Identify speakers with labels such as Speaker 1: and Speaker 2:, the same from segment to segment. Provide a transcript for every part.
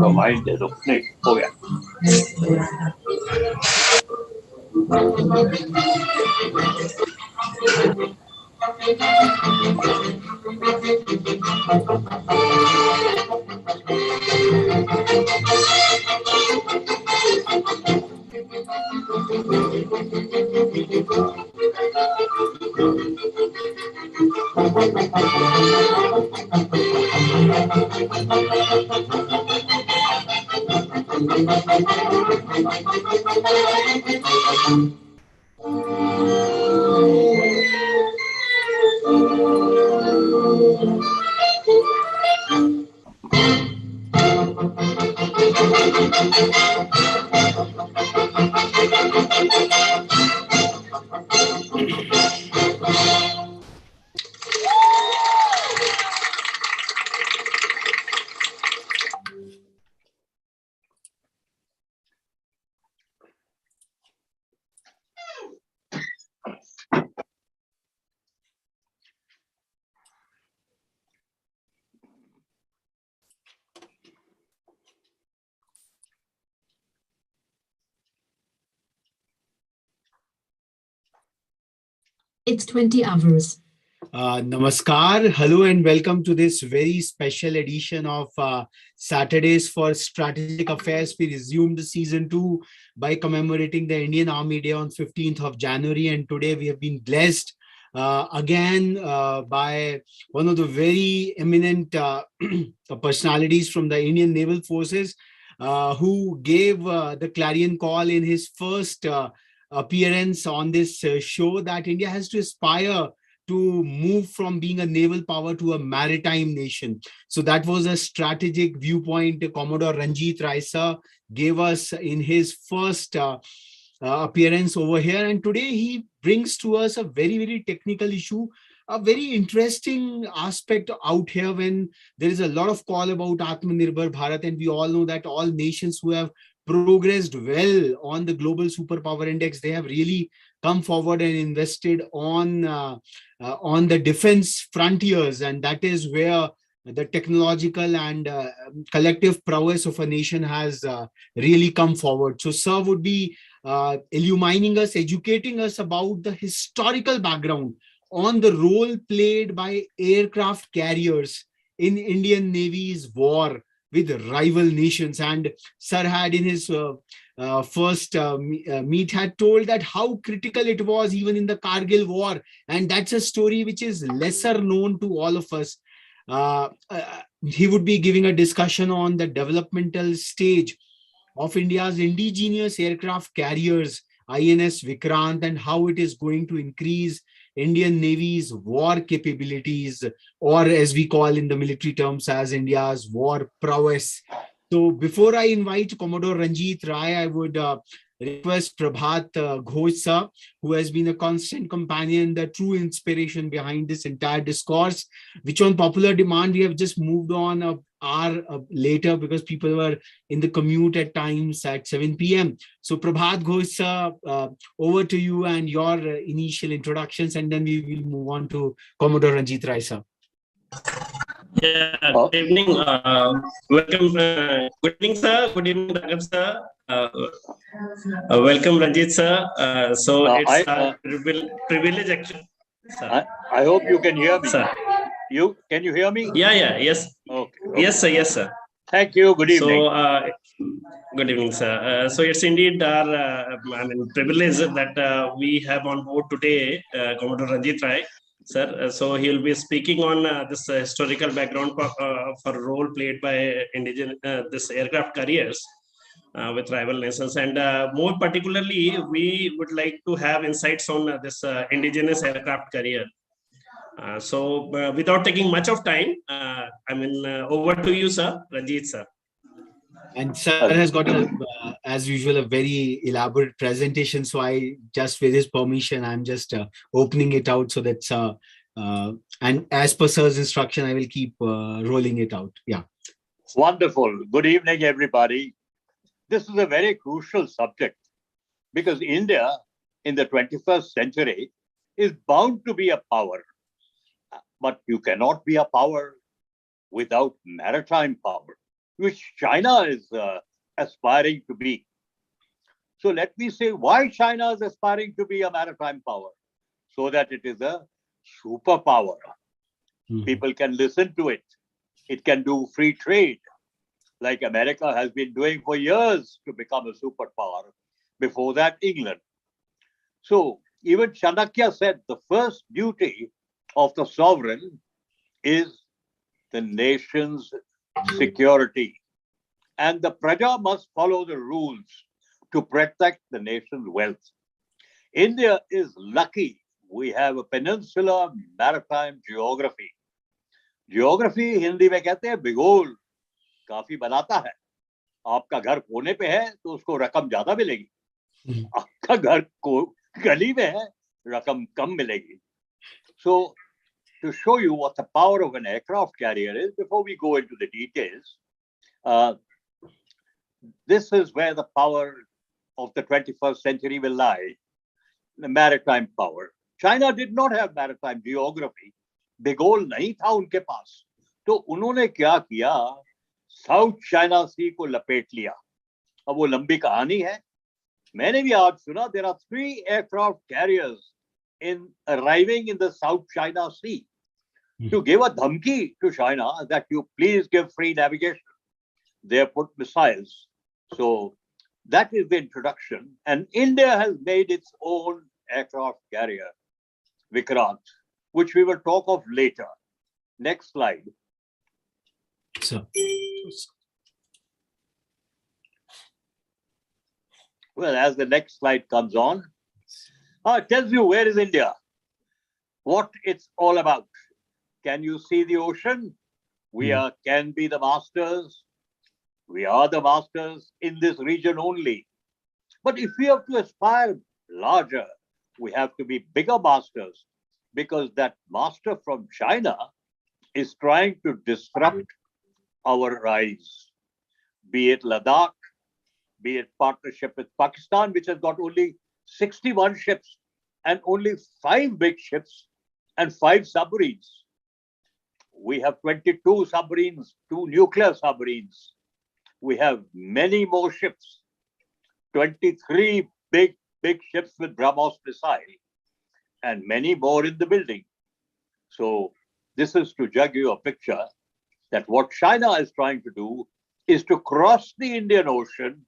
Speaker 1: が前で6年こうや。
Speaker 2: It's 20 hours. Namaskar, hello, and welcome to this very special edition of Saturdays for Strategic Affairs. We resumed season 2 by commemorating the Indian Army Day on 15th of January. And today we have been blessed again by one of the very eminent personalities from the Indian Naval Forces who gave the clarion call in his first appearance on this show that India has to aspire to move from being a naval power to a maritime nation. So that was a strategic viewpoint Commodore Ranjit Raisa gave us in his first appearance over here. And today he brings to us a very, very technical issue, a very interesting aspect out here when there is a lot of call about Atmanirbhar Bharat. And we all know that all nations who have progressed well on the global superpower index, they have really come forward and invested on the defense frontiers, and that is where the technological and collective prowess of a nation has really come forward. So sir would be illumining us, educating us about the historical background on the role played by aircraft carriers in Indian Navy's war with rival nations. And sir had in his first meet had told that how critical it was even in the Kargil war, and that's a story which is lesser known to all of us. He would be giving a discussion on the developmental stage of India's indigenous aircraft carriers, INS Vikrant, and how it is going to increase Indian Navy's war capabilities, or as we call in the military terms as India's war prowess. So before I invite Commodore Ranjit Rai, I would request Prabhat Ghosh sir, who has been a constant companion, the true inspiration behind this entire discourse, which on popular demand we have just moved on an hour later because people were in the commute at times at 7 p.m. So Prabhat Ghosh sir, over to you and your initial introductions, and then we will move on to Commodore Ranjit Rai sir.
Speaker 3: Yeah, good evening. Welcome. Good evening, sir. Good evening, Raghav sir. Welcome, Ranjit sir. It's a privilege, actually. Sir.
Speaker 1: I hope you can hear me.
Speaker 3: Sir.
Speaker 1: Can you hear me?
Speaker 3: Yeah, yes.
Speaker 1: Okay.
Speaker 3: Yes, sir.
Speaker 1: Thank you. Good evening.
Speaker 3: So, good evening, sir. So it's indeed our privilege that we have on board today, Commodore Ranjit Rai. Sir, so he will be speaking on this historical background for role played by indigenous this aircraft carriers with rival nations, and more particularly, we would like to have insights on this indigenous aircraft carrier. Without taking much of time, over to you, sir, Ranjit sir.
Speaker 2: And sir has got, as usual, a very elaborate presentation. So I just, with his permission, I'm just opening it out so that, and as per sir's instruction, I will keep rolling it out. Yeah.
Speaker 1: Wonderful. Good evening, everybody. This is a very crucial subject because India in the 21st century is bound to be a power. But you cannot be a power without maritime power, which China is aspiring to be. So let me say why China is aspiring to be a maritime power, so that it is a superpower. People can listen to it. It can do free trade, like America has been doing for years to become a superpower. Before that, England. So even Chanakya said the first duty of the sovereign is the nation's security. and the praja must follow the rules to protect the nation's wealth. India is lucky we have a peninsular maritime geography. Geography Hindi में कहते हैं भूगोल, काफी बनाता है. आपका घर कोने पे है तो उसको रकम ज्यादा मिलेगी. आपका घर को गली में है, रकम कम मिलेगी. So to show you what the power of an aircraft carrier is, before we go into the details, this is where the power of the 21st century will lie, the maritime power. China did not have maritime geography. भूगोल नहीं था उनके पास, तो उन्होंने क्या किया, south China सी को लपेट लिया. अब वो लंबी कहानी है. मैंने भी आज सुना there are 3 aircraft carriers in arriving in the South China Sea to give a dhamki to China that you please give free navigation. They have put missiles. So that is the introduction. And India has made its own aircraft carrier, Vikrant, which we will talk of later. Next slide.
Speaker 2: So,
Speaker 1: Well, as the next slide comes on, it tells you where is India, what it's all about. Can you see the ocean? We can be the masters. We are the masters in this region only. But if we have to aspire larger, we have to be bigger masters, because that master from China is trying to disrupt our rise, be it Ladakh, be it partnership with Pakistan, which has got only 61 ships and only 5 big ships and 5 submarines. We have 22 submarines, 2 nuclear submarines. We have many more ships, 23 big ships with BrahMos missile, and many more in the building. So this is to give you a picture that what China is trying to do is to cross the Indian Ocean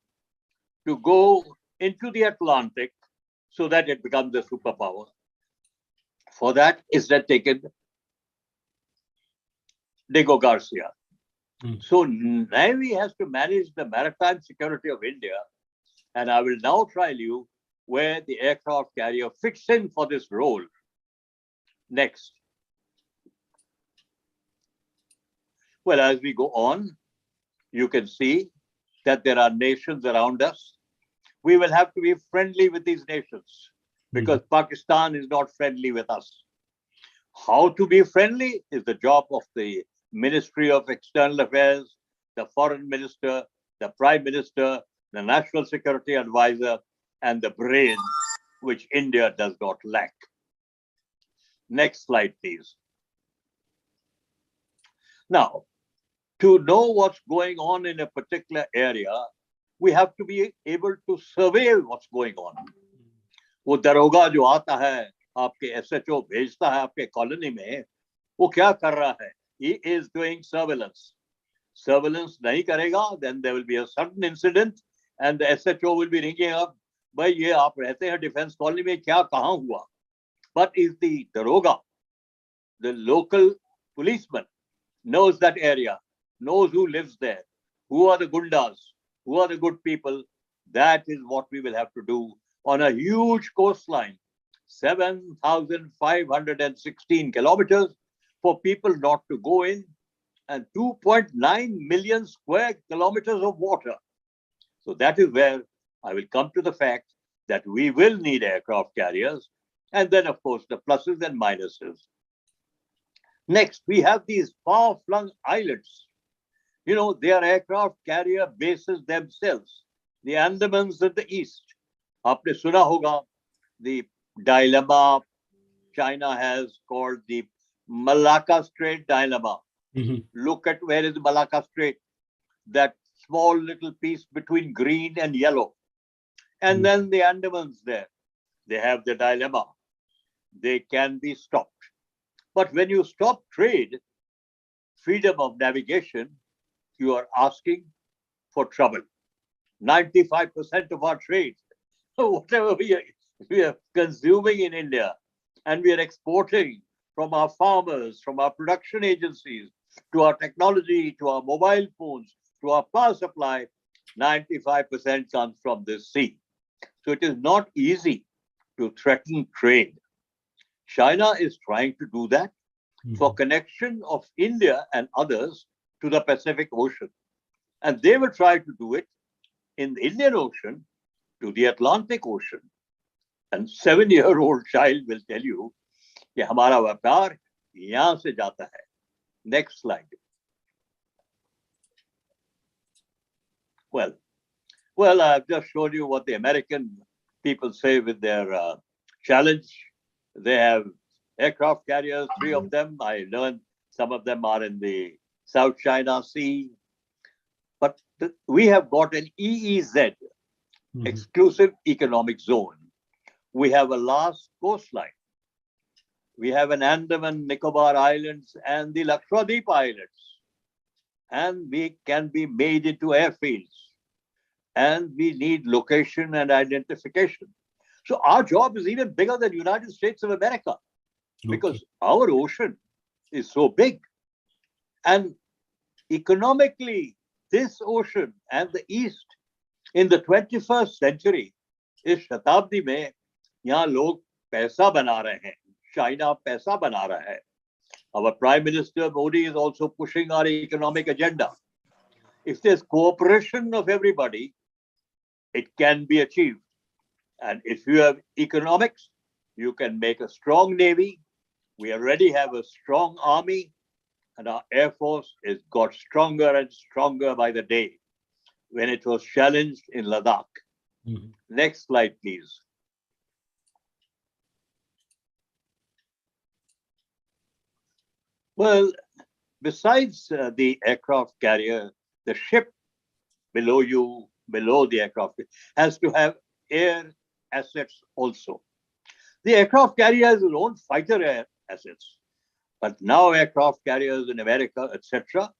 Speaker 1: to go into the Atlantic so that it becomes a superpower. For that is that taken Diego Garcia. So Navy has to manage the maritime security of India, and I will now tell you where the aircraft carrier fits in for this role. Next. Well, as we go on, you can see that there are nations around us. We will have to be friendly with these nations because Pakistan is not friendly with us. How to be friendly is the job of the Ministry of External Affairs, the Foreign Minister, the Prime Minister, the National Security Advisor, and the brain, which India does not lack. Next slide, please. Now, to know what's going on in a particular area, we have to be able to survey what's going on. वो दरोगा जो आता है, आपके SHO भेजता है आपके colony में, वो क्या कर रहा है? He is doing surveillance. Surveillance नहीं करेगा, then there will be a sudden incident, and the SHO will be ringing up, भाई ये आप रहते हैं डिफेंस कॉलोनी में, क्या कहाँ हुआ? But if the daroga, the local policeman, knows that area, knows who lives there, who are the gundas, who are the good people, that is what we will have to do on a huge coastline, 7,516 kilometers, for people not to go in, and 2.9 million square kilometers of water. So that is where I will come to the fact that we will need aircraft carriers, and then of course the pluses and minuses. Next, we have these far-flung islands. You know, they are aircraft carrier bases themselves. The Andamans in the east. Aapne suna hoga, the dilemma China has called the Malacca Strait dilemma. Look at where is Malacca Strait, that small little piece between green and yellow. And then the Andamans there. They have the dilemma. They can be stopped. But when you stop trade, freedom of navigation, you are asking for trouble. 95% of our trade, whatever we are consuming in India, and we are exporting from our farmers, from our production agencies, to our technology, to our mobile phones, to our power supply, 95% comes from this sea. So it is not easy to threaten trade. China is trying to do that for connection of India and others to the Pacific Ocean. And they will try to do it in the Indian Ocean to the Atlantic Ocean. And 7-year-old child will tell you कि हमारा व्यापार यहाँ से जाता है. Next slide. Well, I've just showed you what the American people say with their challenge. They have aircraft carriers, 3 of them. I learned some of them are in the South China Sea. But we have got an EEZ, exclusive economic zone. We have a last coastline. We have an Andaman Nicobar Islands and the Lakshadweep Islands. And we can be made into airfields. And we need location and identification. So our job is even bigger than the United States of America because our ocean is so big. And economically, this ocean and the East in the 21st century, इस शताब्दी में यहाँ लोग पैसा बना रहे हैं. China पैसा बना रहा है. Our Prime Minister Modi is also pushing our economic agenda. If there's cooperation of everybody, it can be achieved. And if you have economics, you can make a strong navy. We already have a strong army, and our Air Force is got stronger and stronger by the day when it was challenged in Ladakh. Next slide, please. Well, besides the aircraft carrier, the ship below you, below the aircraft, has to have air assets also. The aircraft carrier has its own fighter air assets, but now aircraft carriers in America, etc.,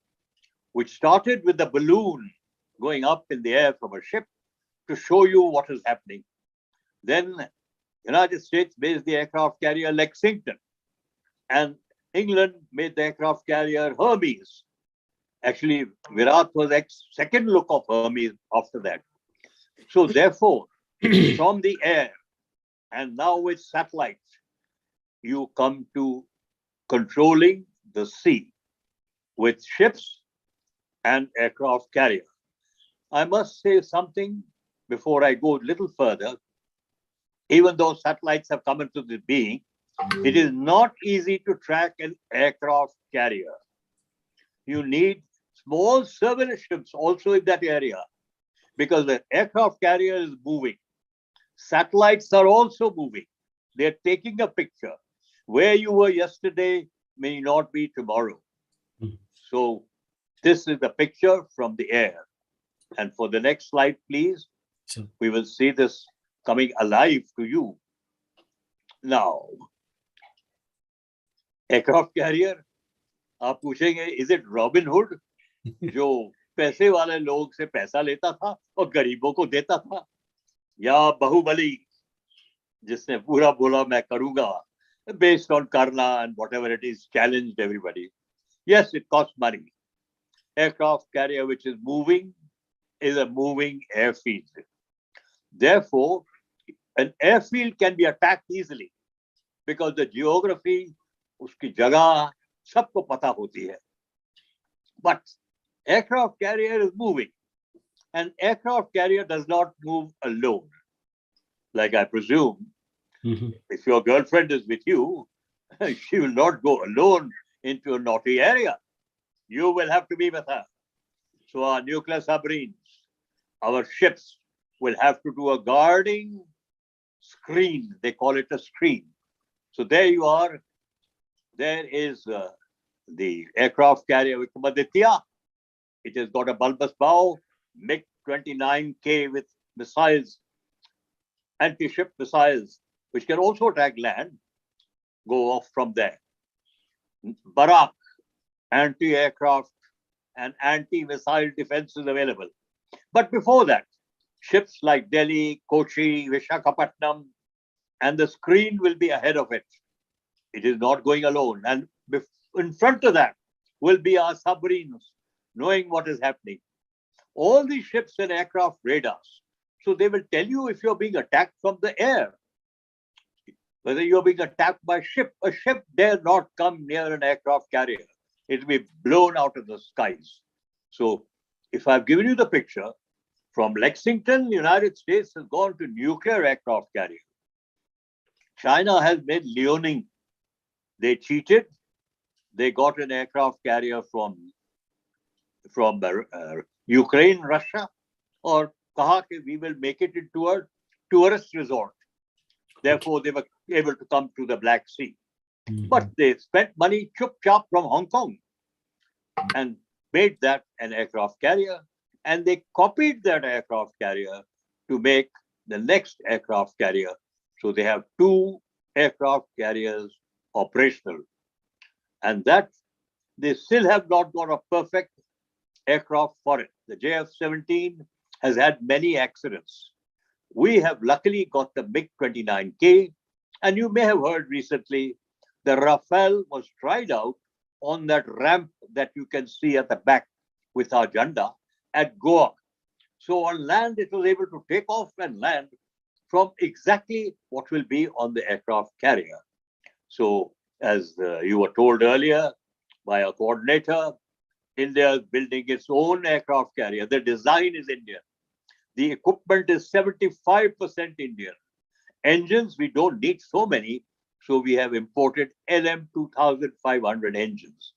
Speaker 1: which started with the balloon going up in the air from a ship to show you what is happening. Then United States based the aircraft carrier Lexington, and England made the aircraft carrier Hermes. Actually, Virat was second look of Hermes after that. So therefore, from the air and now with satellites, you come to controlling the sea with ships and aircraft carrier. I must say something before I go a little further. Even though satellites have come into the being, it is not easy to track an aircraft carrier. You need small surveillance ships also in that area because the aircraft carrier is moving. Satellites are also moving. They're taking a picture. Where you were yesterday may not be tomorrow. So this is the picture from the air. And for the next slide, please, we will see this coming alive to you. Now, aircraft carrier, आप पूछेंगे, is it Robin Hood? जो पैसे वाले लोग से पैसा लेता था और गरीबों को देता था, या बाहुबली जिसने पूरा बोला मैं करूंगा based on Karna and whatever it is, challenged everybody. Yes, it costs money. Aircraft carrier which is moving is a moving airfield. Therefore, an airfield can be attacked easily because the geography, उसकी जगह सबको पता होती है. But aircraft carrier is moving, and aircraft carrier does not move alone. Like I presume, if your girlfriend is with you, she will not go alone into a naughty area. You will have to be with her. So our nuclear submarines, our ships will have to do a guarding screen. They call it a screen. So there you are. There is the aircraft carrier Vikramaditya. It has got a bulbous bow, MiG-29K with missiles, anti-ship missiles, which can also attack land, go off from there. Barak, anti-aircraft and anti-missile defense is available. But before that, ships like Delhi, Kochi, Vishakhapatnam, and the screen will be ahead of it. It is not going alone. And in front of that will be our submarines, knowing what is happening. all these ships and aircraft radars. So they will tell you if you're being attacked from the air, whether you're being attacked by a ship. A ship dare not come near an aircraft carrier. It will be blown out of the skies. So if I've given you the picture, from Lexington, the United States has gone to nuclear aircraft carrier. China has made Liaoning. They cheated. They got an aircraft carrier from Ukraine, Russia, or kaha ke we will make it into a tourist resort. Therefore, they were able to come to the Black Sea.
Speaker 2: Mhm.
Speaker 1: But they spent money chup chop from Hong Kong and made that an aircraft carrier. And they copied that aircraft carrier to make the next aircraft carrier. So they have two aircraft carriers operational. And that they still have not got a perfect aircraft for it. The JF-17 has had many accidents. We have luckily got the MiG-29K, and you may have heard recently the Rafale was tried out on that ramp that you can see at the back with our Janda at Goa. So on land, it was able to take off and land from exactly what will be on the aircraft carrier. So as you were told earlier by our coordinator, India is building its own aircraft carrier. The design is Indian. The equipment is 75% Indian. Engines, we don't need so many, so we have imported LM 2500 engines.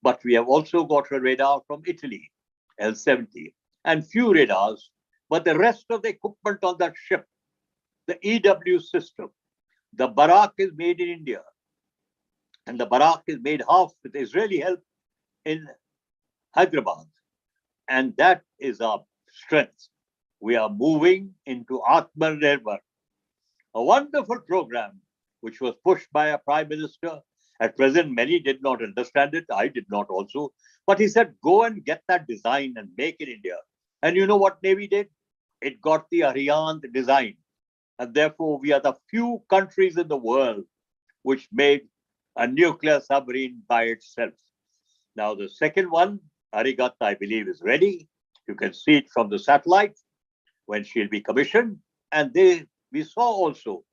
Speaker 1: But we have also got a radar from Italy, L70, and few radars. But the rest of the equipment on that ship, the EW system, the Barak is made in India. And the Barak is made half with Israeli help in Hyderabad. And that is our strength. We are moving into Atmanirbhar, a wonderful program which was pushed by a prime minister. At present, many did not understand it. I did not also. But he said, go and get that design and make it India. And you know what Navy did? It got the Ariane design. And therefore, we are the few countries in the world which made a nuclear submarine by itself. Now, the second one, Arigat, I believe, is ready. You can see it from the satellite when she'll be commissioned. And we saw also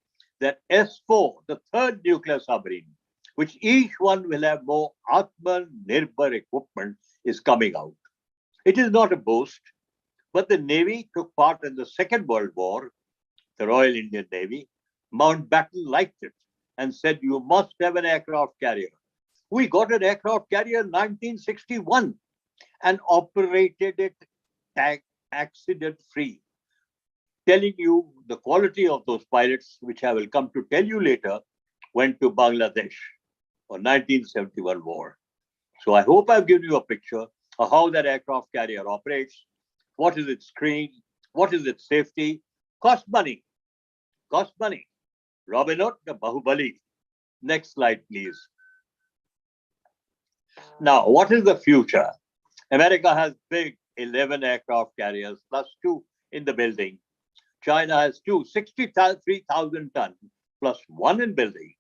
Speaker 1: that S4, the third nuclear submarine, which each one will have more Atmanirbhar equipment, is coming out. It is not a boast, but the Navy took part in the Second World War, the Royal Indian Navy. Mountbatten liked it and said, you must have an aircraft carrier. We got an aircraft carrier in 1961 and operated it accident-free. Telling you the quality of those pilots, which I will come to tell you later, went to Bangladesh for 1971 war. So I hope I've given you a picture of how that aircraft carrier operates, what is its screen, what is its safety, cost money, cost money. Robin Hood, the Bahubali. Next slide, please. Now, what is the future? America has big 11 aircraft carriers plus 2 in the building. China has 2, 63,000 tons plus 1 in building.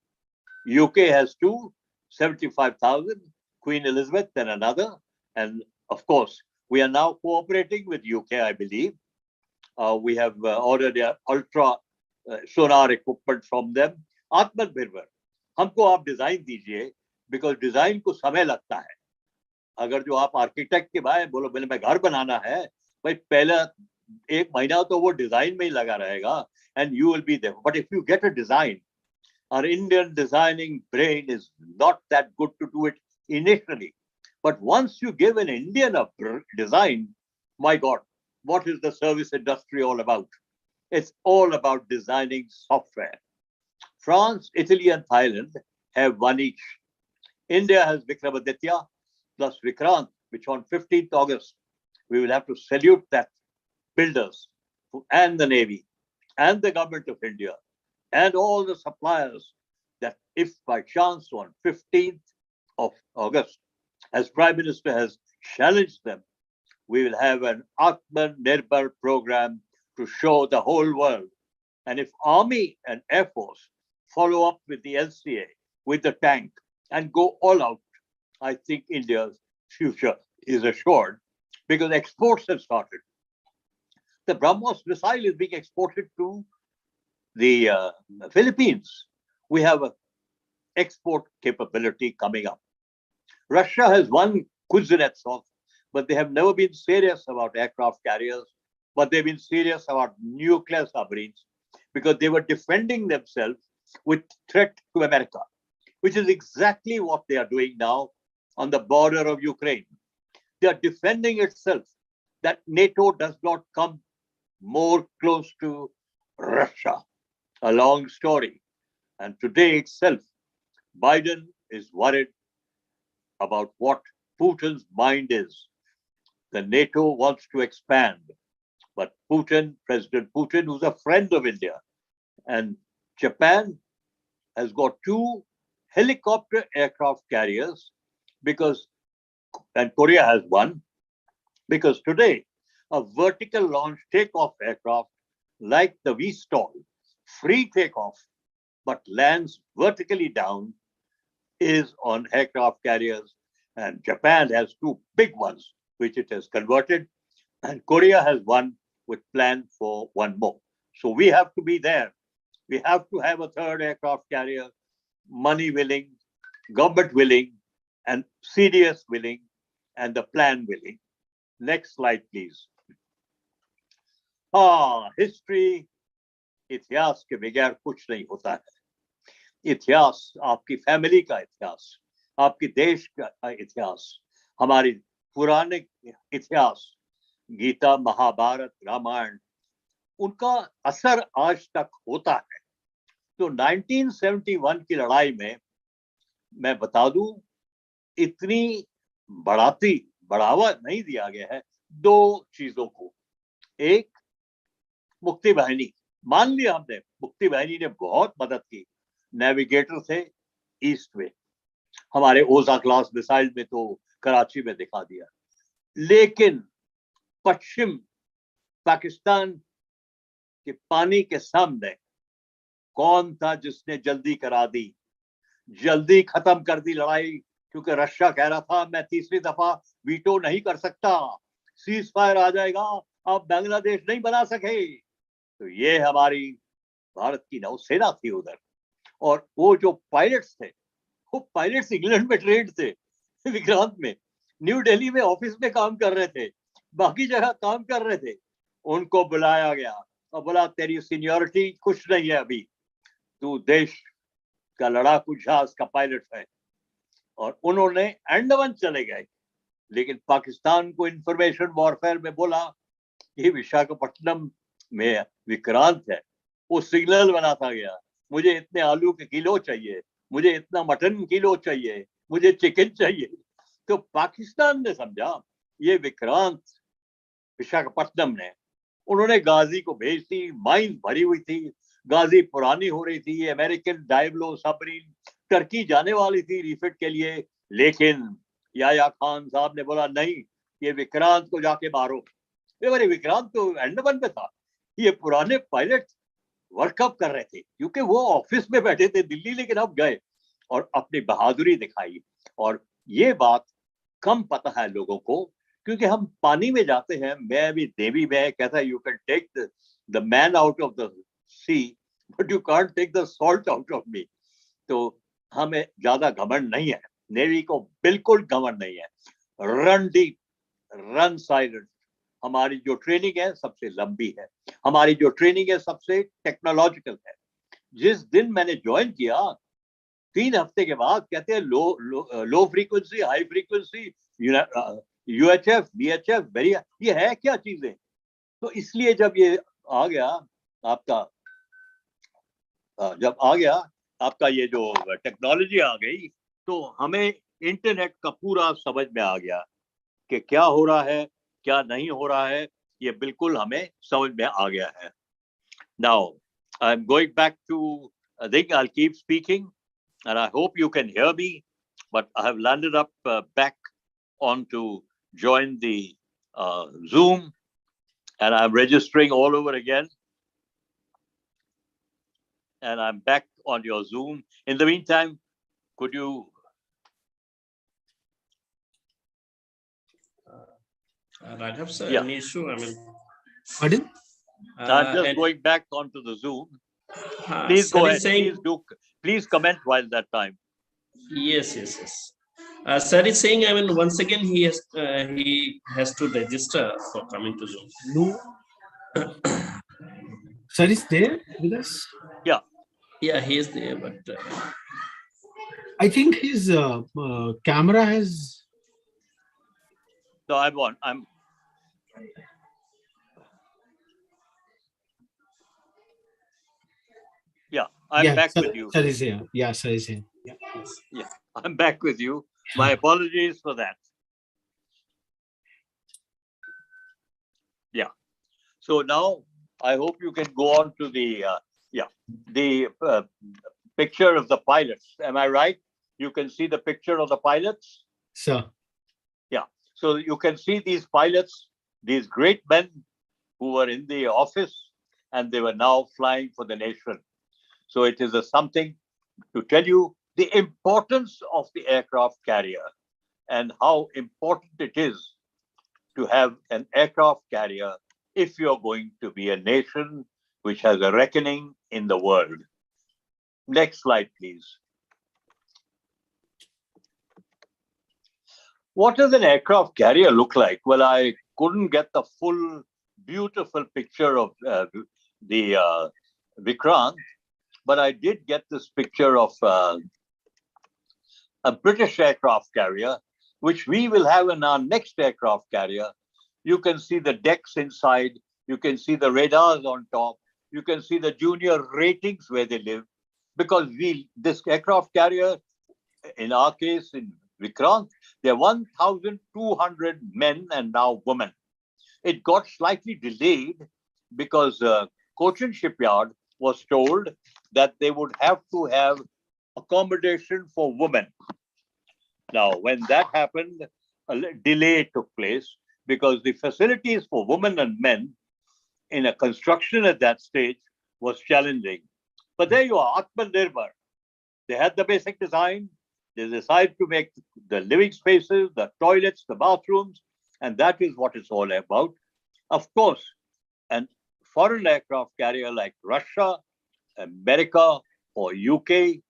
Speaker 1: UK has 2, 75,000, Queen Elizabeth and another. And of course, we are now cooperating with UK, I believe. We have ordered ultra sonar equipment from them. Atmanirbhar, हमको आप design दीजिए, because design को समय लगता है. अगर जो आप आर्किटेक्ट के भाई बोलो मैंने मैं घर बनाना है, भाई पहला एक महीना तो वो डिजाइन में ही लगा रहेगा, and you will be there. But if you get a design, our Indian designing brain is not that good to do it initially. But once you give an Indian a design, my God, what is the service industry all about? It's all about designing software. France, Italy, and Thailand have one each. India has Vikramaditya plus Vikrant, which on 15th August, we will have to salute that builders and the Navy and the government of India and all the suppliers, that if by chance on 15th of August, as Prime Minister has challenged them, we will have an Atmanirbhar program to show the whole world. And if Army and Air Force follow up with the LCA, with the tank, and go all out, I think India's future is assured. because exports have started. The BrahMos missile is being exported to the Philippines. We have an export capability coming up. Russia has won Kuznetsov, but they have never been serious about aircraft carriers, but they've been serious about nuclear submarines because they were defending themselves with threat to America, which is exactly what they are doing now on the border of Ukraine. They are defending itself that NATO does not come more close to Russia. A long story. And today itself, Biden is worried about what Putin's mind is. The NATO wants to expand, but Putin, President Putin, who's a friend of India, and Japan has got 2 helicopter aircraft carriers and Korea has 1, because today a vertical launch takeoff aircraft like the VSTOL, free takeoff, but lands vertically down, is on aircraft carriers. And Japan has 2 big ones, which it has converted. And Korea has 1 with plan for 1 more. So we have to be there. We have to have a 3rd aircraft carrier, money willing, government willing, and CDS willing, and the plan willing. Next slide, please. History, इतिहास के बगैर कुछ नहीं होता है. इतिहास आपकी family का इतिहास, आपके देश का इतिहास, हमारी पुराने इतिहास, गीता, महाभारत, रामायण, उनका असर आज तक होता है. तो 1971 की लड़ाई में मैं बता दूं, इतनी बढ़ावा नहीं दिया गया है 2 चीजों को. एक, मुक्ति वाहिनी. मान लिया हमने, मुक्ति वाहिनी ने बहुत मदद की. नेविगेटर थे ईस्ट में, हमारे ओजा क्लास मिसाइल में तो कराची में दिखा दिया. लेकिन पश्चिम पाकिस्तान के पानी के सामने कौन था जिसने जल्दी करा दी, जल्दी खत्म कर दी लड़ाई? क्योंकि रशिया कह रहा था मैं 3री दफा वीटो नहीं कर सकता, सीज फायर आ जाएगा, आप बांग्लादेश नहीं बना सके. तो ये हमारी भारत की नौसेना थी उधर. और वो जो पायलट्स थे, वो पायलट्स इंग्लैंड में ट्रेंड थे, विक्रांत में, न्यू दिल्ली में ऑफिस में काम कर रहे थे, बाकी जगह काम कर रहे थे. उनको बुलाया गया और बोला तेरी सीनियरिटी कुछ नहीं है, अभी तू देश का लड़ाकू जहाज का पायलट है. और उन्होंने अंडमान चले गए. लेकिन पाकिस्तान को इंफॉर्मेशन वॉरफेयर में बोला कि विशाखापट्टनम में विक्रांत है, वो सिग्नल बनाता गया, मुझे इतने आलू के किलो चाहिए, मुझे इतना मटन किलो चाहिए, मुझे चिकन चाहिए. तो पाकिस्तान ने समझा ये विक्रांत विशाखापट्टनम ने, उन्होंने गाजी को भेज दी. माइंस भरी हुई थी, गाजी पुरानी हो रही थी, अमेरिकन डायवलो सबमरीन टर्की जाने वाली थी रिफिट के लिए. लेकिन याया खान साहब ने बोला नहीं, ये विक्रांत को जाके मारो. ये विक्रांत तो अंडमान में था. ये पुराने पायलट वर्कअप कर रहे थे क्योंकि वो ऑफिस में बैठे थे दिल्ली, लेकिन अब गए और अपनी बहादुरी दिखाई. और ये बात कम पता है लोगों को, क्योंकि हम पानी में जाते हैं. मैं भी नेवी में कहता है you can take the man out of the sea but you can't take the salt out of me. तो हमें ज्यादा घमंड नहीं है, नेवी को बिल्कुल घमंड नहीं है. Run deep, run silent. हमारी जो ट्रेनिंग है सबसे लंबी है, हमारी जो ट्रेनिंग है सबसे टेक्नोलॉजिकल है. जिस दिन मैंने ज्वाइन किया 3 हफ्ते के बाद कहते हैं low frequency, high frequency, UHF, VHF, very, ये है क्या चीजें? तो इसलिए जब ये आ गया आपका, ये जो टेक्नोलॉजी आ गई, तो हमें इंटरनेट का पूरा समझ में आ गया कि क्या हो रहा है, क्या नहीं हो रहा है. ये बिल्कुल हमें समझ में आ गया है. Now, I'm going back to, I think I'll keep speaking and I hope you can hear me, but I have landed up back on to join the Zoom and I'm registering all over again. And I'm back on your Zoom. In the meantime, could you
Speaker 3: Raghav, sir,
Speaker 1: Yeah.
Speaker 3: any issue? I mean,
Speaker 2: Pardon?
Speaker 1: I'm just
Speaker 3: and,
Speaker 1: going back onto the Zoom. Please
Speaker 3: sir
Speaker 1: go
Speaker 3: is
Speaker 1: ahead.
Speaker 3: saying,
Speaker 1: Please comment while that time.
Speaker 3: yes. Sir is saying, I mean, once again, he has to register for coming to Zoom.
Speaker 2: No. Sir is there with us?
Speaker 1: Yeah.
Speaker 3: Yeah, he is there, but
Speaker 2: I think his camera has.
Speaker 1: No, I'm. Yeah, I'm back
Speaker 2: sir,
Speaker 1: with you.
Speaker 2: Sir is here. Yeah, sir is here. Yeah.
Speaker 1: Yeah, I'm back with you. My apologies for that. Yeah. So now I hope you can go on to the picture of the pilots. Am I right? You can see the picture of the pilots.
Speaker 2: Sir.
Speaker 1: Yeah. So you can see these pilots, these great men who were in the office, and they were now flying for the nation. So it is something to tell you the importance of the aircraft carrier and how important it is to have an aircraft carrier if you're going to be a nation which has a reckoning in the world. Next slide, please. What does an aircraft carrier look like? Well, I couldn't get the full, beautiful picture of the Vikrant, but I did get this picture of a British aircraft carrier, which we will have in our next aircraft carrier. You can see the decks inside. You can see the radars on top. You can see the junior ratings where they live. Because this aircraft carrier, in our case, in Vikrant, there are 1,200 men and now women. It got slightly delayed because Cochin Shipyard was told that they would have to have accommodation for women. Now, when that happened, a delay took place because the facilities for women and men in a construction at that stage was challenging. But there you are, Atmanirbhar. They had the basic design. They decided to make the living spaces, the toilets, the bathrooms, and that is what it's all about. Of course, a foreign aircraft carrier like Russia, America, or UK,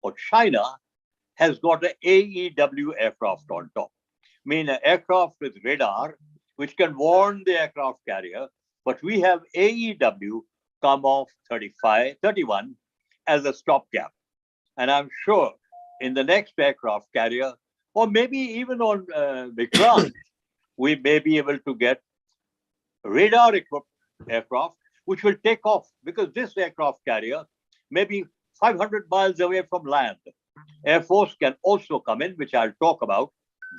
Speaker 1: or China has got an AEW aircraft on top. I mean, an aircraft with radar, which can warn the aircraft carrier, but we have AEW come off 31 as a stopgap. And I'm sure in the next aircraft carrier, or maybe even on Vikrant, we may be able to get radar-equipped aircraft, which will take off because this aircraft carrier may be 500 miles away from land. Air Force can also come in, which I'll talk about.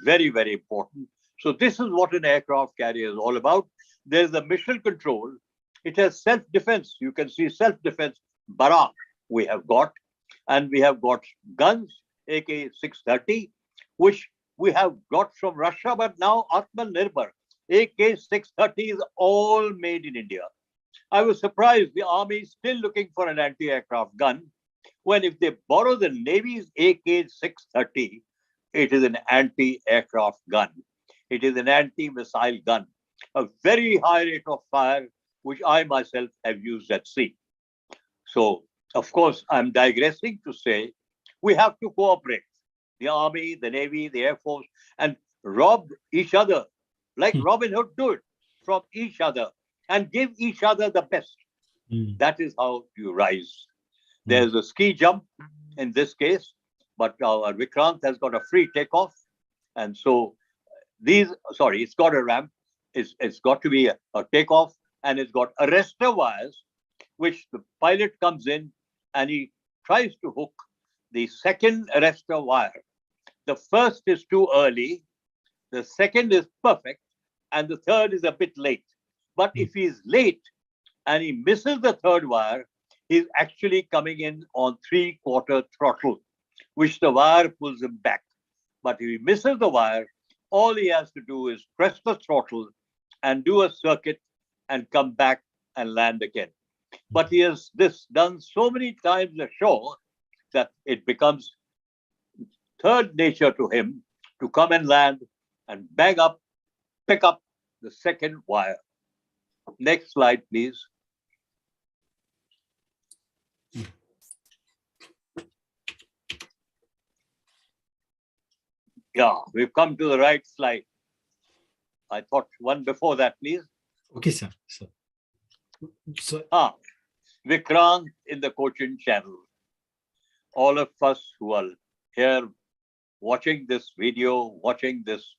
Speaker 1: Very, very important. So this is what an aircraft carrier is all about. There's the mission control. It has self-defense. You can see self-defense barrack we have got. And we have got guns, AK-630, which we have got from Russia, but now Atmanirbhar. AK-630 is all made in India. I was surprised the army is still looking for an anti-aircraft gun, when if they borrow the Navy's AK-630, it is an anti-aircraft gun. It is an anti-missile gun, a very high rate of fire, which I myself have used at sea. So, of course, I'm digressing to say we have to cooperate. The Army, the Navy, the Air Force, and rob each other, like Robin Hood do it, from each other, and give each other the best. That is how you rise. There's a ski jump in this case, but our Vikrant has got a free takeoff. And so it's got a ramp, it's got to be a takeoff, and it's got arrestor wires, which the pilot comes in and he tries to hook the second arrestor wire. The first is too early, the second is perfect, and the third is a bit late. But if he's late and he misses the third wire, he's actually coming in on 3/4 throttle, which the wire pulls him back. But if he misses the wire, all he has to do is press the throttle and do a circuit and come back and land again. But he has this done so many times ashore that it becomes third nature to him to come and land and bag up, pick up, the second wire. Next slide, please. Yeah, we've come to the right slide. I thought one before that, please.
Speaker 2: Okay, sir. So
Speaker 1: Vikrant in the Cochin Channel. All of us who are here watching this video, watching this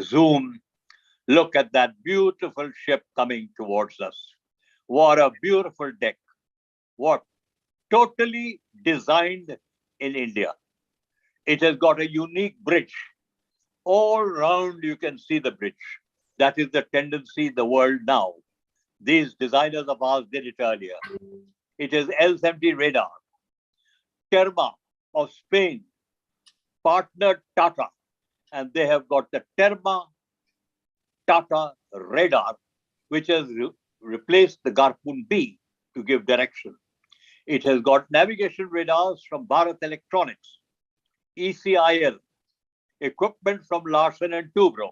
Speaker 1: Zoom, look at that beautiful ship coming towards us. What a beautiful deck. What? Totally designed in India. It has got a unique bridge. All round you can see the bridge. That is the tendency in the world now. These designers of ours did it earlier. It is L-70 radar. Terma of Spain partnered Tata, and they have got the Terma Tata radar, which has replaced the Garpoon B to give direction. It has got navigation radars from Bharat Electronics, ECIL, equipment from Larsen and Toubro,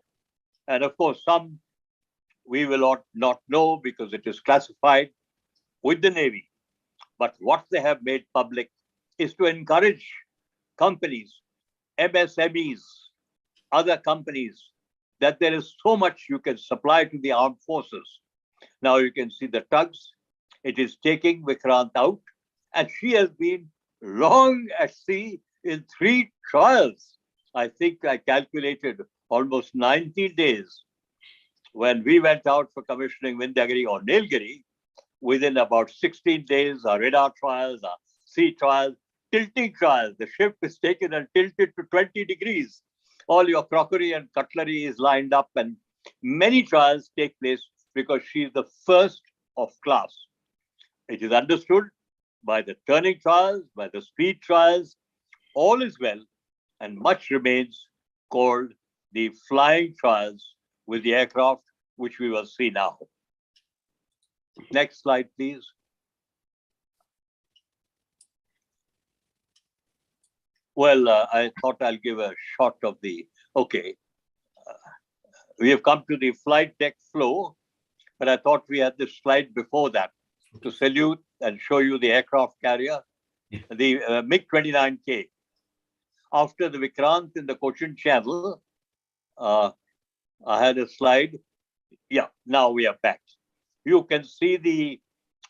Speaker 1: and of course some we will not know because it is classified with the Navy. But what they have made public is to encourage companies, MSMEs, other companies, that there is so much you can supply to the armed forces. Now you can see the tugs. It is taking Vikrant out, and she has been long at sea in 3 trials. I think I calculated almost 90 days. When we went out for commissioning Vindhyagiri or Nilgiri, within about 16 days, our radar trials, our sea trials, tilting trials, the ship is taken and tilted to 20 degrees. All your crockery and cutlery is lined up, and many trials take place because she is the first of class. It is understood by the turning trials, by the speed trials, all is well, and much remains called the flying trials with the aircraft, which we will see now. Next slide, please. Well, I thought I'll give a shot of the, okay. We have come to the flight deck flow, but I thought we had this slide before that to salute and show you the aircraft carrier, the MiG-29K. After the Vikrant in the Cochin Channel, I had a slide. Yeah, now we are back. You can see the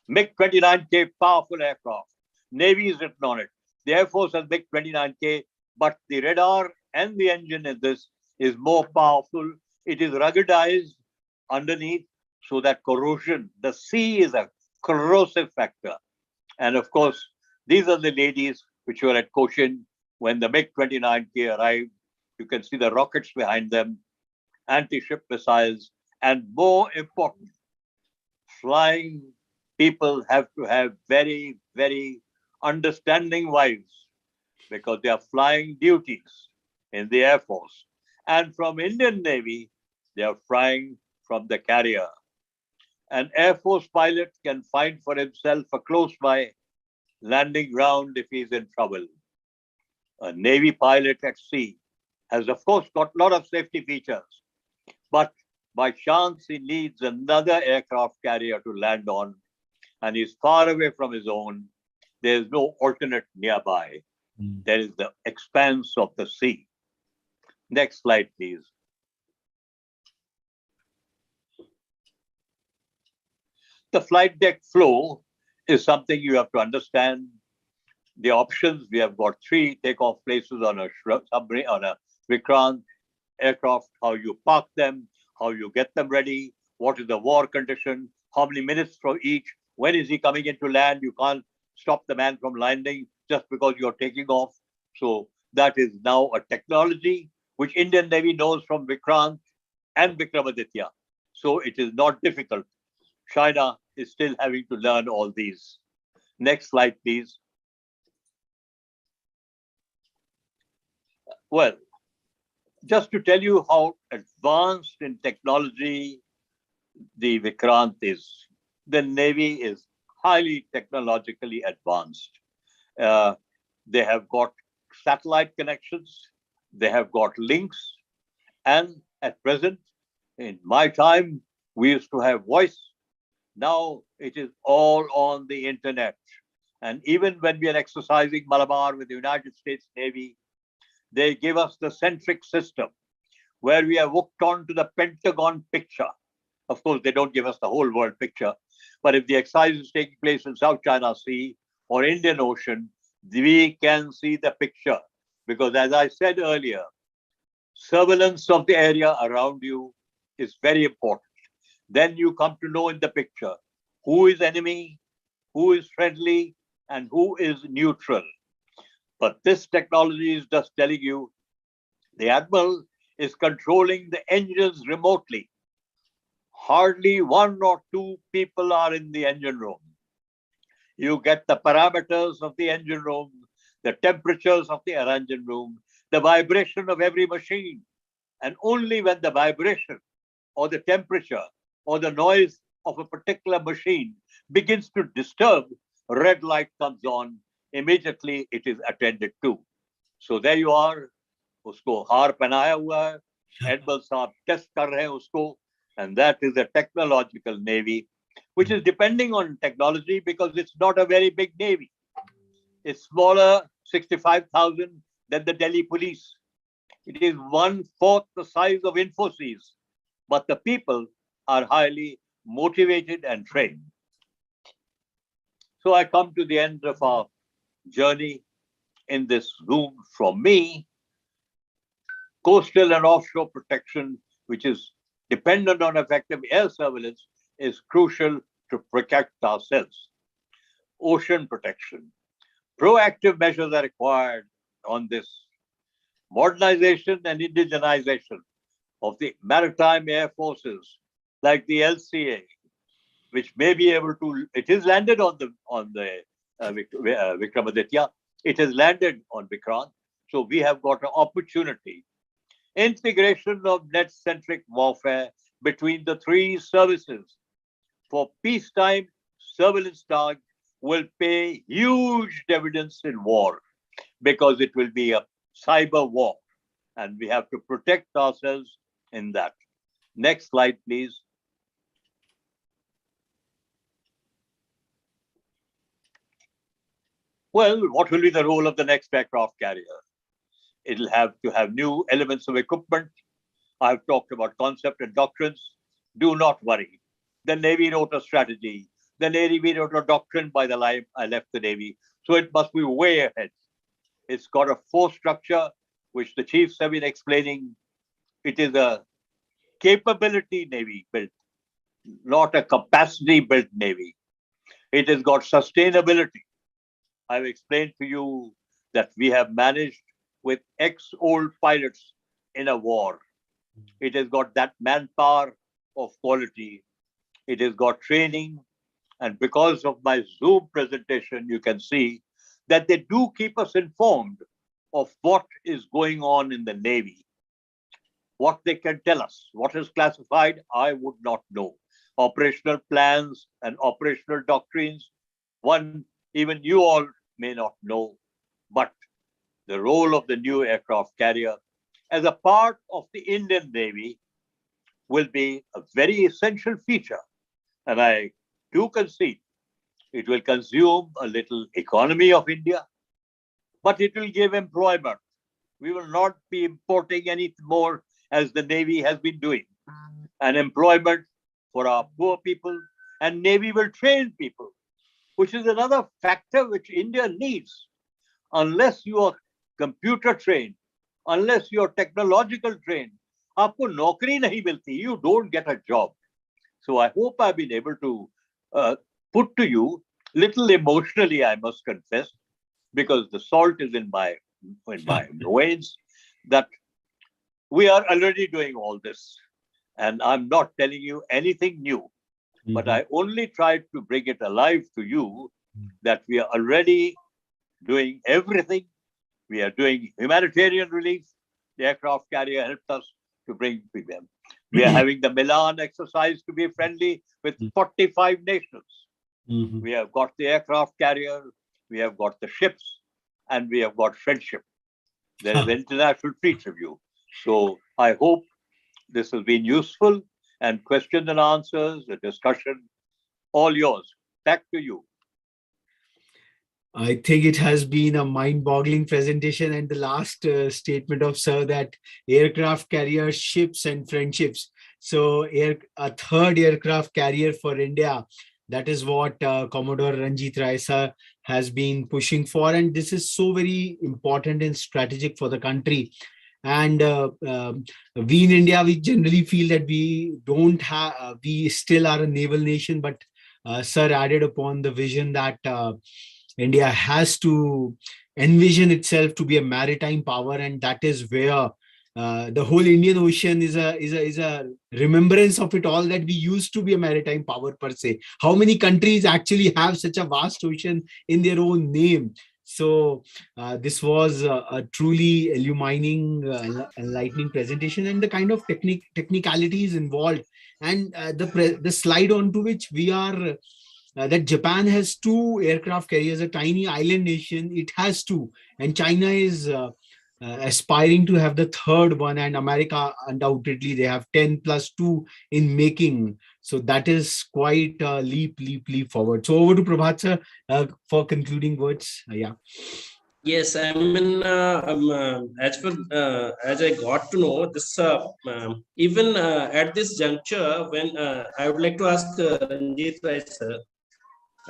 Speaker 1: MiG-29K powerful aircraft. Navy is written on it. The Air Force has MiG-29K, but the radar and the engine in this is more powerful. It is ruggedized underneath so that corrosion, the sea is a corrosive factor. And of course, these are the ladies which were at Cochin when the MiG-29K arrived. You can see the rockets behind them, anti-ship missiles, and more important, flying people have to have very, very understanding wives because they are flying duties in the Air Force. And from Indian Navy, they are flying from the carrier. An Air Force pilot can find for himself a close-by landing ground if he's in trouble. A Navy pilot at sea has, of course, got a lot of safety features, but by chance he needs another aircraft carrier to land on, and he's far away from his own. There is no alternate nearby. There is the expanse of the sea. Next slide, please. The flight deck flow is something you have to understand. The options, we have got 3 takeoff places on a submarine, on a Vikrant aircraft, how you park them, how you get them ready, what is the war condition, how many minutes from each, when is he coming in to land. You can't stop the man from landing just because you're taking off. So that is now a technology which Indian Navy knows from Vikrant and Vikramaditya. So it is not difficult. China is still having to learn all these. Next slide, please. Well, just to tell you how advanced in technology the Vikrant is, the Navy is highly technologically advanced. They have got satellite connections, they have got links, and at present, In my time, we used to have voice. Now it is all on the internet. And even when we are exercising Malabar with the United States Navy, they give us the centric system where we are hooked on to the Pentagon picture. Of course, they don't give us the whole world picture. But if the exercise is taking place in South China Sea or Indian Ocean, we can see the picture. Because as I said earlier, surveillance of the area around you is very important. Then you come to know in the picture who is enemy, who is friendly, and who is neutral. But this technology is just telling you the admiral is controlling the engines remotely. Hardly one or two people are in the engine room. You get the parameters of the engine room, the temperatures of the engine room, the vibration of every machine. And only when the vibration or the temperature or the noise of a particular machine begins to disturb, red light comes on. Immediately it is attended to. So there you are. उसको हार पहनाया हुआ है, admiral साहब test कर रहे हैं उसको, and that is a technological navy, which is depending on technology because it's not a very big navy. It's smaller, 65,000 than the Delhi police. It is 1/4 the size of Infosys, but the people are highly motivated and trained. So I come to the end of our journey in this room. From me, coastal and offshore protection, which is dependent on effective air surveillance, is crucial to protect ourselves. Ocean protection. Proactive measures are required on this. Modernization and indigenization of the maritime air forces, like the LCA, which may be able to. It is landed on the Vikramaditya. It has landed on Vikrant. So we have got an opportunity. Integration of net-centric warfare between the three services for peacetime surveillance tasks will pay huge dividends in war because it will be a cyber war and we have to protect ourselves in that. Next slide, please. Well, what will be the role of the next aircraft carrier? It'll have to have new elements of equipment. I've talked about concept and doctrines. Do not worry. The Navy wrote a strategy. The Navy wrote a doctrine by the time I left the Navy. So it must be way ahead. It's got a force structure, which the chiefs have been explaining. It is a capability Navy built, not a capacity built Navy. It has got sustainability. I've explained to you that we have managed with ex-old pilots in a war. It has got that manpower of quality. It has got training. And because of my Zoom presentation, you can see that they do keep us informed of what is going on in the Navy. What they can tell us, what is classified, I would not know. Operational plans and operational doctrines, one even you all may not know, but the role of the new aircraft carrier as a part of the Indian Navy will be a very essential feature. And I do concede it will consume a little economy of India, but it will give employment. We will not be importing any more as the Navy has been doing. And employment for our poor people, and Navy will train people, which is another factor which India needs. Unless you are computer trained, unless you are technological trained, आपको नौकरी नहीं मिलती. You don't get a job. So I hope I've been able to put to you, little emotionally, I must confess, because the salt is in my veins, that we are already doing all this. And I'm not telling you anything new, but I only tried to bring it alive to you that we are already doing everything. We are doing humanitarian relief. The aircraft carrier helped us to bring them. We are having the Milan exercise to be friendly with 45 nations. We have got the aircraft carrier, we have got the ships, and we have got friendship. There is international treaty review. So I hope This has been useful, and questions and answers, the discussion, all yours. Back to you.
Speaker 2: I think it has been a mind-boggling presentation, and the last statement of Sir that aircraft carriers, ships, and friendships. So, a third aircraft carrier for India. That is what Commodore Ranjit Rai sir has been pushing for, and this is so very important and strategic for the country. And we in India, we generally feel that we don't have, we still are a naval nation, but Sir added upon the vision that. India has to envision itself to be a maritime power, and that is where the whole Indian Ocean is a remembrance of it all, that we used to be a maritime power per se. How many countries actually have such a vast ocean in their own name? So this was a truly illumining, enlightening presentation, and the kind of technicalities involved, and the slide onto which we are. That Japan has two aircraft carriers, a tiny island nation. It has two, and China is aspiring to have the third one, and America undoubtedly they have 10 plus 2 in making. So that is quite a leap forward. So over to Prabhat sir for concluding words. Yeah.
Speaker 3: Yes, I mean, as I got to know this, even at this juncture, when I would like to ask Ranjit Rai sir,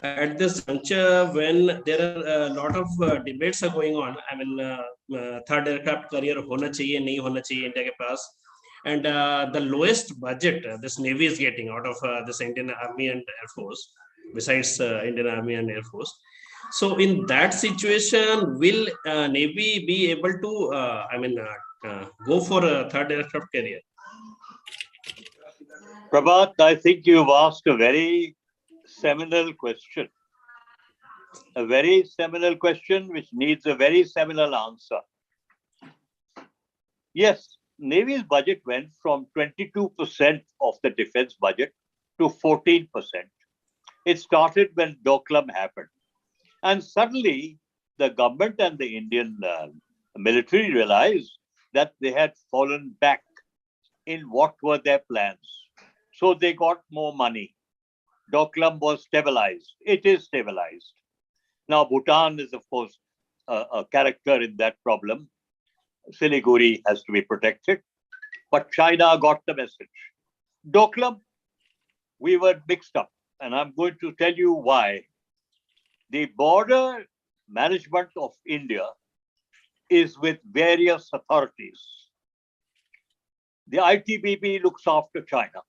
Speaker 3: at this juncture when there are a lot of debates are going on, I mean, third aircraft carrier hona chahiye, nahi hona chahiye India ke paas, and the lowest budget this Navy is getting out of this Indian Army and Air Force, besides Indian Army and Air Force. So in that situation, will Navy be able to, go for a third aircraft carrier?
Speaker 1: Prabhat, I think you've asked a very seminal question. A very seminal question which needs a very seminal answer. Yes, Navy's budget went from 22% of the defense budget to 14%. It started when Doklam happened. And suddenly, the government and the Indian military realized that they had fallen back in what were their plans. So they got more money. Doklam was stabilized. It is stabilized. Now, Bhutan is, of course, a character in that problem. Siliguri has to be protected. But China got the message. Doklam, we were mixed up. And I'm going to tell you why. The border management of India is with various authorities. The ITBP looks after China.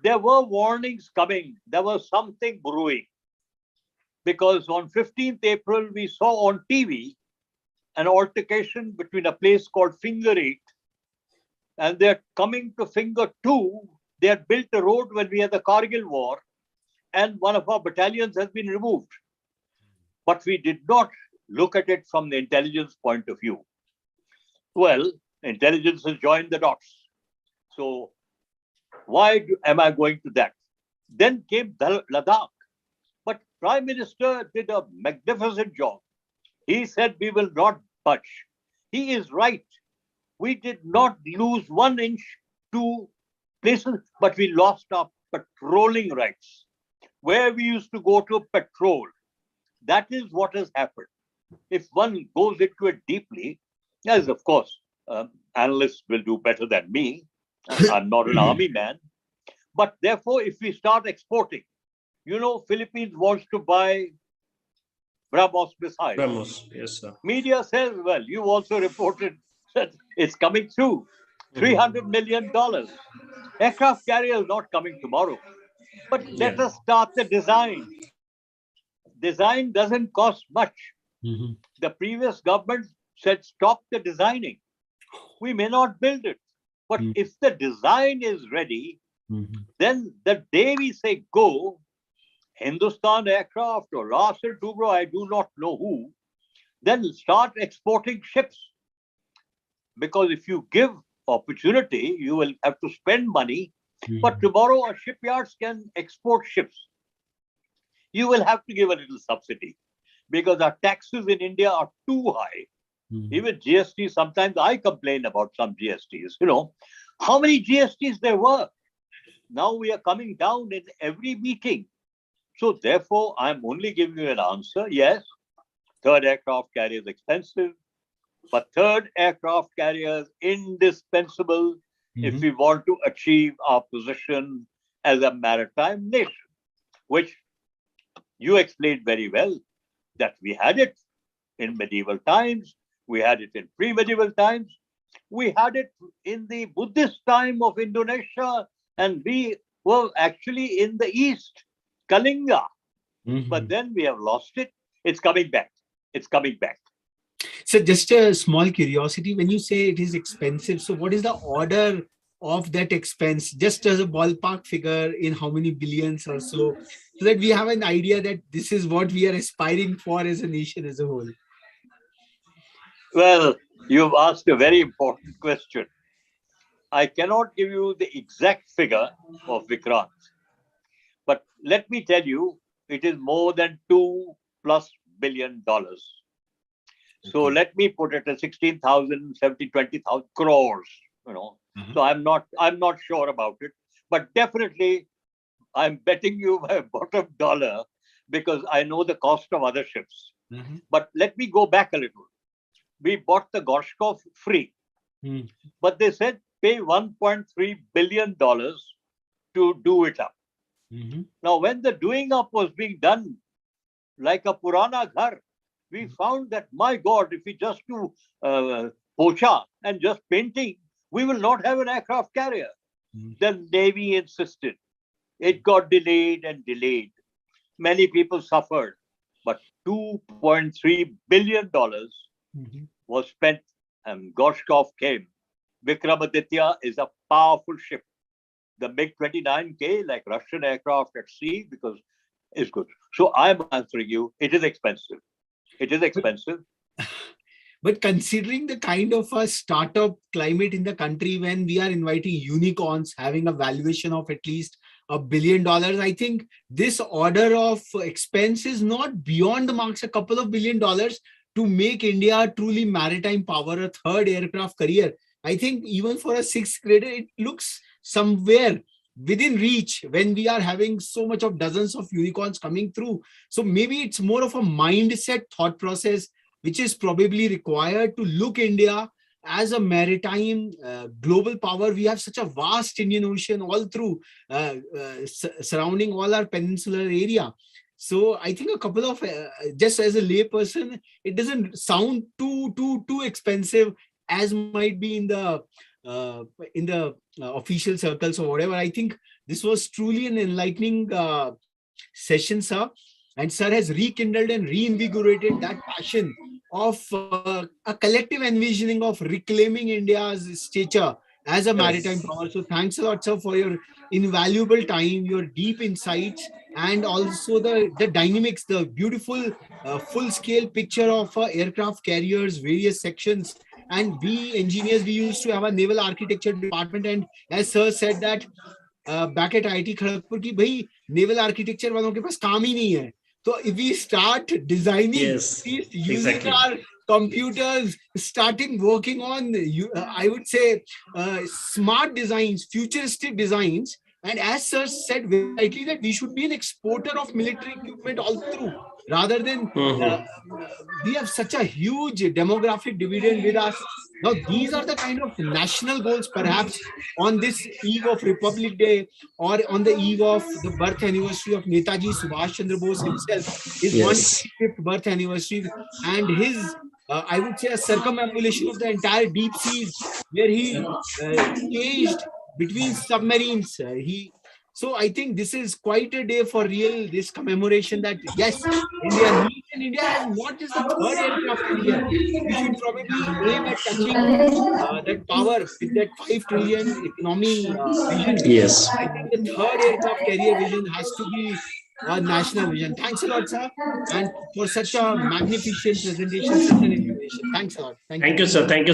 Speaker 1: There were warnings coming. There was something brewing. Because on 15th April, we saw on TV an altercation between a place called Finger 8, and they're coming to Finger 2. They had built a road when we had the Kargil war, and one of our battalions has been removed. But we did not look at it from the intelligence point of view. Well, intelligence has joined the dots. So why am I going to that? Then came Ladakh. But Prime Minister did a magnificent job. He said we will not budge. He is right. We did not lose 1 inch to places, but we lost our patrolling rights. Where we used to go to patrol, that is what has happened. If one goes into it deeply, as of course, analysts will do better than me. I'm not an army man. But therefore, if we start exporting, Philippines wants to buy BrahMos missiles.
Speaker 3: BrahMos, yes, sir.
Speaker 1: Media says, well, you also reported that it's coming through. $300 million. Aircraft carrier is not coming tomorrow. But let us start the design. Design doesn't cost much.
Speaker 2: Mm-hmm.
Speaker 1: The previous government said, stop the designing. We may not build it. But if the design is ready, then the day we say go, Hindustan Aircraft or Russell Dubro, I do not know who, then start exporting ships. Because if you give opportunity, you will have to spend money. But tomorrow our shipyards can export ships. You will have to give a little subsidy because our taxes in India are too high. Even GST, sometimes I complain about some GSTs, How many GSTs there were? Now we are coming down in every meeting. So therefore, I'm only giving you an answer. Yes, third aircraft carrier is expensive, but third aircraft carrier is indispensable if we want to achieve our position as a maritime nation, which you explained very well that we had it in medieval times, we had it in pre-medieval times, we had it in the Buddhist time of Indonesia, and we were actually in the East, Kalinga. But then we have lost it. It's coming back. It's coming back.
Speaker 2: So just a small curiosity, when you say it is expensive, so what is the order of that expense, just as a ballpark figure, in how many billions or so that we have an idea that this is what we are aspiring for as a nation as a whole?
Speaker 1: Well, you've asked a very important question. I cannot give you the exact figure of Vikrant, but let me tell you, it is more than $2+ billion. So let me put it at 16,000, 17, 20,000 crores, So I'm not sure about it, but definitely I'm betting you my bottom dollar because I know the cost of other ships. But let me go back a little. We bought the Gorshkov free, but they said pay $1.3 billion to do it up. Now, when the doing up was being done like a Purana Ghar, we found that, my God, if we just do pocha and just painting, we will not have an aircraft carrier. The Navy insisted. It got delayed and delayed. Many people suffered, but $2.3 billion was spent and Gorshkov came. Vikramaditya is a powerful ship. The MiG-29K, like Russian aircraft at sea, because it's good. So I'm answering you, it is expensive. It is expensive.
Speaker 2: But considering the kind of a startup climate in the country, when we are inviting unicorns having a valuation of at least $1 billion, I think this order of expense is not beyond the marks, a couple of $1 billion to make India a truly maritime power, a third aircraft carrier. I think even for a sixth grader, it looks somewhere within reach when we are having so much of dozens of unicorns coming through. So maybe it's more of a mindset thought process, which is probably required to look India as a maritime global power. We have such a vast Indian Ocean all through, surrounding all our peninsular area. So I think a couple of, just as a layperson, it doesn't sound too expensive as might be in the official circles or whatever. I think this was truly an enlightening session, sir. And sir has rekindled and reinvigorated that passion of a collective envisioning of reclaiming India's stature as a maritime power. So thanks a lot, sir, for your invaluable time, your deep insights, and also the dynamics, the beautiful full-scale picture of aircraft carriers, various sections. And we engineers, we used to have a naval architecture department, and as sir said that back at IIT Kharagpur ki bhai naval architecture walon ke paas kaam hi nahi hai. So if we start designing, using our computers, starting working on, I would say, smart designs, futuristic designs. And as sir said very rightly, that we should be an exporter of military equipment all through, rather than we have such a huge demographic dividend with us. Now, these are the kind of national goals, perhaps on this eve of Republic Day, or on the eve of the birth anniversary of Netaji Subhash Chandra Bose himself, his 125th birth anniversary, and his, I would say, a circumambulation of the entire deep seas, where he changed between submarines. So I think this is quite a day for real, this commemoration that, yes, India needs, and India has not just the third aircraft carrier. We should probably aim at touching that power with that 5 trillion economy vision.
Speaker 3: Yes.
Speaker 2: I think the third aircraft carrier vision has to be a national vision. Thanks a lot, sir, and for such a magnificent presentation, such an information. Thanks a lot.
Speaker 3: Thank you, sir. Thank you so